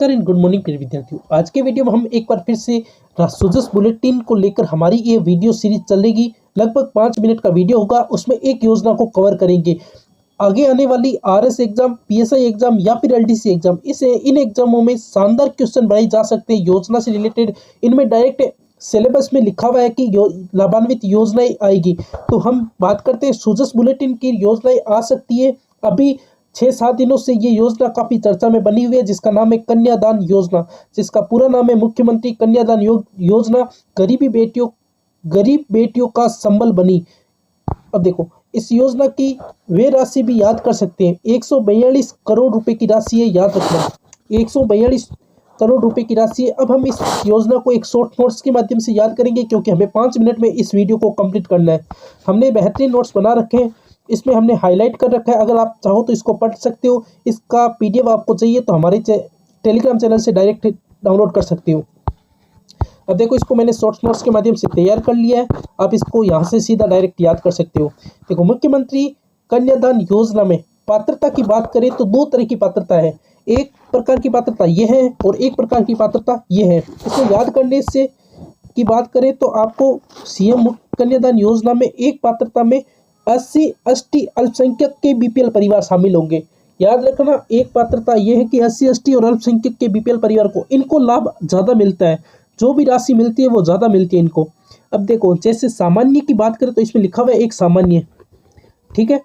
नमस्कार and good morning प्रिय विद्यार्थियों। आज के वीडियो में हम एक बार फिर से सुजस बुलेटिन को लेकर हमारी ये वीडियो सीरीज चलेगी। लगभग 5 मिनट का वीडियो होगा, उसमें एक योजना को कवर करेंगे। आगे आने वाली आरएस एग्जाम, पीएसआई एग्जाम या फिर एलडीसी एग्जाम, इन एग्जामों में शानदार क्वेश्चन बनाए जा सकते हैं योजना से रिलेटेड। इनमें डायरेक्ट सिलेबस में लिखा हुआ है कि लाभान्वित योजनाएं आएगी। तो हम बात करते हैं सुजस बुलेटिन की योजनाएं आ सकती है। अभी 6-7 दिनों से ये योजना काफी चर्चा में बनी हुई है, जिसका नाम है कन्यादान योजना, जिसका पूरा नाम है मुख्यमंत्री कन्यादान योजना। गरीब बेटियों का संबल बनी। अब देखो, इस योजना की वे राशि भी याद कर सकते हैं। 142 करोड़ रुपए की राशि है, याद रखना 142 करोड़ रुपए की राशि है। अब हम इस योजना को एक शॉर्ट नोट्स के माध्यम से याद करेंगे, क्योंकि हमें 5 मिनट में इस वीडियो को कंप्लीट करना है। हमने बेहतरीन नोट्स बना रखे हैं, इसमें हमने हाईलाइट कर रखा है। अगर आप चाहो तो इसको पढ़ सकते हो। इसका पीडीएफ आपको चाहिए तो हमारे टेलीग्राम चैनल से डायरेक्ट डाउनलोड कर सकते हो। अब देखो, इसको मैंने शॉर्ट नोट्स के माध्यम से तैयार कर लिया है। आप इसको यहाँ से सीधा डायरेक्ट याद कर सकते हो। देखो, मुख्यमंत्री कन्यादान योजना में पात्रता की बात करें तो 2 तरह की पात्रता है। एक प्रकार की पात्रता ये है और एक प्रकार की पात्रता ये है। इसको याद करने से की बात करें तो आपको सीएम कन्यादान योजना में एक पात्रता में 80 एसटी अल्पसंख्यक के बीपीएल परिवार शामिल होंगे। याद रखना, एक पात्रता यह है कि 80 एसटी और अल्पसंख्यक के बीपीएल परिवार को इनको लाभ ज़्यादा मिलता है। जो भी राशि मिलती है वो ज़्यादा मिलती है इनको। अब देखो, जैसे सामान्य की बात करें तो इसमें लिखा हुआ है एक सामान्य, ठीक है।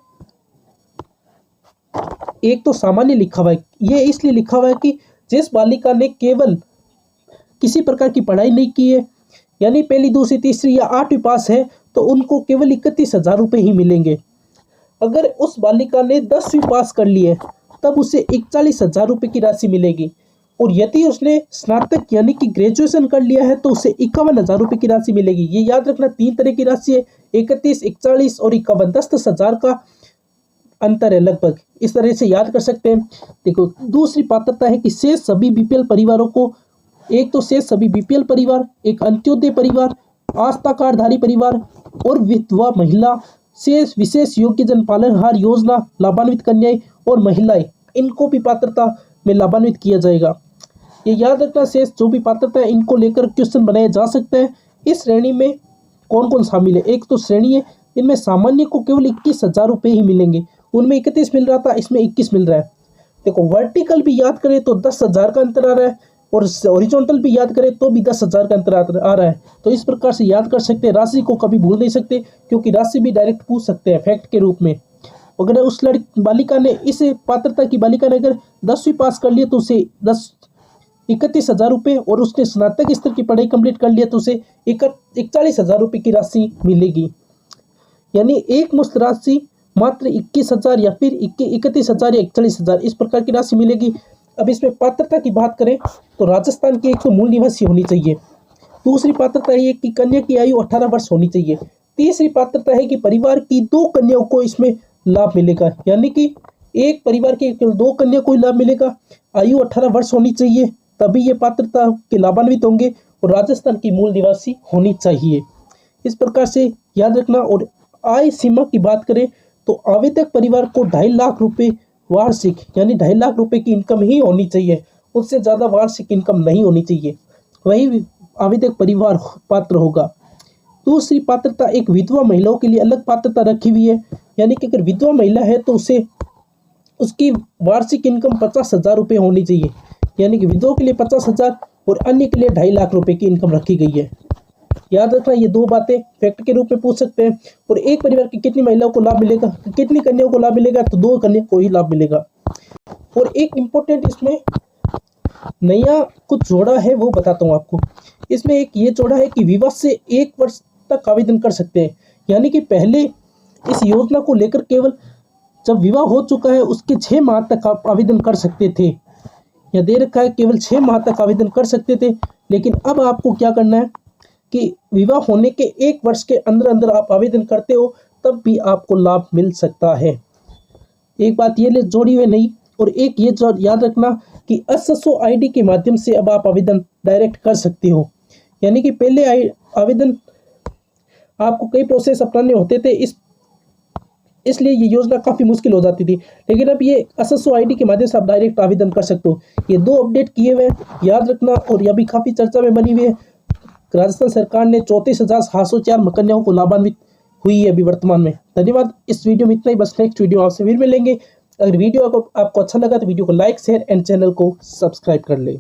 एक तो सामान्य लिखा हुआ है, ये इसलिए लिखा हुआ है कि जिस बालिका ने केवल किसी प्रकार की पढ़ाई नहीं की है, यानी पहली, दूसरी, तीसरी या 8वीं पास है, तो उनको केवल 31,000 रुपये ही मिलेंगे। अगर उस बालिका ने 10वीं पास कर ली है तब उसे 41,000 रुपये की राशि मिलेगी। और यदि उसने स्नातक यानी कि ग्रेजुएशन कर लिया है तो उसे 51,000 रुपये की राशि मिलेगी। ये याद रखना, 3 तरह की राशि है, 31, 41 और 51। 10,000 का अंतर है लगभग। इस तरह से याद कर सकते हैं। देखो, दूसरी पात्रता है कि शेष सभी बीपीएल परिवारों को, एक तो शेष सभी बीपीएल परिवार, एक अंत्योदय परिवार, आस्था कार्डधारी परिवार और विधवा महिला, शेष विशेष योग्यजन पालनहार योजना लाभान्वित कन्याएं और महिलाएं, इनको भी पात्रता में लाभान्वित किया जाएगा। ये याद रखना, शेष जो भी पात्रता है इनको लेकर क्वेश्चन बनाया जा सकता है। इस श्रेणी में कौन कौन शामिल है? एक तो श्रेणी है, इनमें सामान्य को केवल 21,000 रुपये ही मिलेंगे। उनमें 31 मिल रहा था, इसमें 21 मिल रहा है। देखो, वर्टिकल भी याद करें तो 10,000 का अंतर आ रहा है और हॉरिजॉन्टल भी याद करें तो भी 10,000 का अंतर आ रहा है। तो इस प्रकार से याद कर सकते हैं। राशि को कभी भूल नहीं सकते, क्योंकि राशि भी डायरेक्ट पूछ सकते हैं फैक्ट के रूप में। अगर उस बालिका ने, इस पात्रता की बालिका ने अगर 10वीं पास कर लिया तो उसे 31,000 रुपये, और उसने स्नातक स्तर की पढ़ाई कंप्लीट कर लिया तो उसे 41,000 रुपये की राशि मिलेगी। यानी एक मुश्त राशि मात्र 21,000 या फिर 31,000 या 41,000, इस प्रकार की राशि मिलेगी। अब इसमें पात्रता की बात करें तो राजस्थान की एक तो मूल निवासी होनी चाहिए। दूसरी पात्रता है कि कन्या की आयु 18 वर्ष होनी चाहिए। तीसरी पात्रता है कि परिवार की 2 कन्याओं को इसमें लाभ मिलेगा, यानी कि एक परिवार के 2 कन्या को लाभ मिलेगा। आयु 18 वर्ष होनी चाहिए, तभी ये पात्रता के लाभान्वित होंगे, और राजस्थान की मूल निवासी होनी चाहिए। इस प्रकार से याद रखना। और आय सीमा की बात करें तो आवेदक परिवार को 2.5 लाख रुपये वार्षिक, यानी 2.5 लाख रुपए की इनकम ही होनी चाहिए, उससे ज़्यादा वार्षिक इनकम नहीं होनी चाहिए, वही आवेदक परिवार पात्र होगा। दूसरी पात्रता, एक विधवा महिलाओं के लिए अलग पात्रता रखी हुई है, यानी कि अगर विधवा महिला है तो उसे उसकी वार्षिक इनकम 50,000 रुपये होनी चाहिए, यानी कि विधवा के लिए 50,000 और अन्य के लिए 2.5 लाख रुपये की इनकम रखी गई है। याद रखना, ये 2 बातें फैक्ट के रूप में पूछ सकते हैं। और एक परिवार की कितनी महिलाओं को लाभ मिलेगा, कितनी कन्याओं को लाभ मिलेगा, तो 2 कन्या को ही लाभ मिलेगा। और एक इम्पोर्टेंट इसमें नया कुछ जोड़ा है, वो बताता हूँ आपको। इसमें एक ये जोड़ा है कि विवाह से 1 वर्ष तक आवेदन कर सकते हैं, यानी कि पहले इस योजना को लेकर केवल जब विवाह हो चुका है उसके 6 माह तक आप आवेदन कर सकते थे। यह दे रखा है केवल 6 माह तक आवेदन कर सकते थे, लेकिन अब आपको क्या करना है कि विवाह होने के 1 वर्ष के अंदर अंदर आप आवेदन करते हो तब भी आपको लाभ मिल सकता है। एक बात ये जोड़ी हुई नहीं, और एक ये याद रखना कि SSO ID के माध्यम से अब आप आवेदन डायरेक्ट कर सकते हो, यानी कि पहले आवेदन आपको कई प्रोसेस अपनाने होते थे। इस इसलिए ये योजना काफ़ी मुश्किल हो जाती थी। लेकिन अब ये SSO ID के माध्यम से आप डायरेक्ट आवेदन कर सकते हो। ये 2 अपडेट किए हुए हैं, याद रखना। और यह भी काफ़ी चर्चा में बनी हुई है। राजस्थान सरकार ने 34,704 कन्याओं को लाभान्वित हुई है अभी वर्तमान में। धन्यवाद। इस वीडियो में इतना ही बस। नेक्स्ट वीडियो आपसे फिर मिलेंगे। अगर वीडियो आपको अच्छा लगा तो वीडियो को लाइक शेयर एंड चैनल को सब्सक्राइब कर ले।